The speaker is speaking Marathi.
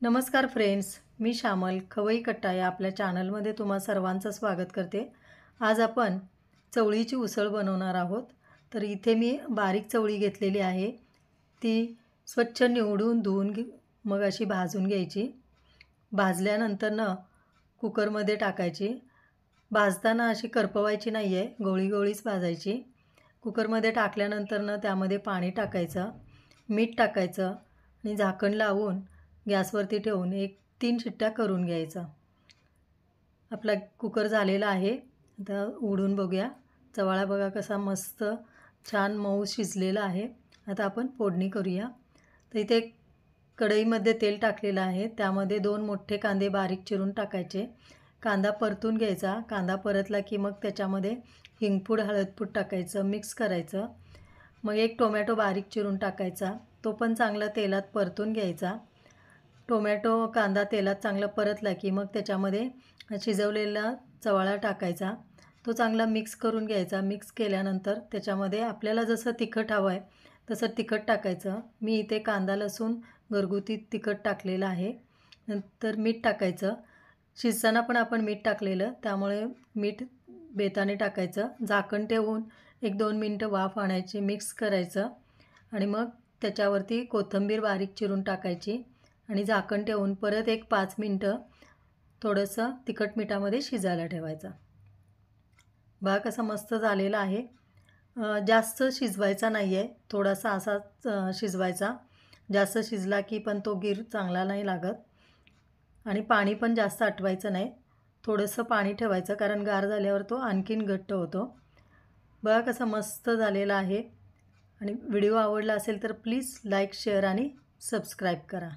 नमस्कार फ्रेंड्स, मी श्यामल खवई कट्टा या आपल्या चॅनलमध्ये तुम्हा सर्वांचं स्वागत करते। आज आपण चवळीची उसळ बनवणार आहोत। तर इथे मी बारीक चवळी घेतलेली आहे, ती स्वच्छ निवडून धुवून मग अशी भाजून घ्यायची। भाजल्यानंतर कुकरमध्ये टाकायची। भाजताना अशी करपवायची नाही आहे, गोळी-गोळीच भाजायची। कुकरमध्ये टाकल्यानंतर त्यामध्ये पाणी टाकायचं, मीठ टाकायचं आणि झाकण लावून गॅसवरती ठेवून 1-3 शिट्ट्या करून घ्यायचा। आपला कुकर झालेला आहे। आता उघडून बघूया। चवळा बघा कसा मस्त छान मऊ शिजलेला आहे। आता आपण फोडणी करूया। तर इथे कढईमध्ये तेल टाकलेलं आहे, त्यामध्ये 2 मोठे कांदे बारीक चिरून टाकायचे। कांदा परतून घ्यायचा। कांदा परतला की मग त्याच्यामध्ये हिंगपूड, हळदपूड टाकायचं, मिक्स करायचं। मग 1 टोमॅटो बारीक चिरून टाकायचा, तो पण चांगला तेलात परतून घ्यायचा। टोमॅटो कांदा तेलात चांगला परतला की मग त्याच्यामध्ये शिजवलेला चवळा टाकायचा, तो चांगला मिक्स करून घ्यायचा। मिक्स केल्यानंतर त्याच्यामध्ये आपल्याला जसं तिखट हवं आहे तसं तिखट टाकायचं। मी इथे कांदा लसूण घरगुती तिखट टाकलेलं आहे। नंतर मीठ टाकायचं। शिजताना पण आपण मीठ टाकलेलं, त्यामुळे मीठ बेताने टाकायचं। झाकण ठेवून 1-2 मिनटं वाफ आणायची, मिक्स करायचं आणि मग त्याच्यावरती कोथिंबीर बारीक चिरून टाकायची आणि झाकण ठेवून परत 1-5 मिनटं थोडंसं तिखट मिठामध्ये शिजायला ठेवायचं। बघा कसं मस्त झालेलं आहे। जास्त शिजवायचा नाही आहे, थोडासा असाच शिजवायचा। जास्त शिजला की पण तो गीर चांगला नाही लागत आणि पाणी पण जास्त आटवायचं नाही, थोडंसं पाणी ठेवायचं, कारण गार झाल्यावर तो आणखीन घट्ट होतो। बघा कसं मस्त झालेलं आहे। आणि व्हिडिओ आवडला असेल तर प्लीज लाईक, शेअर आणि सबस्क्राईब करा।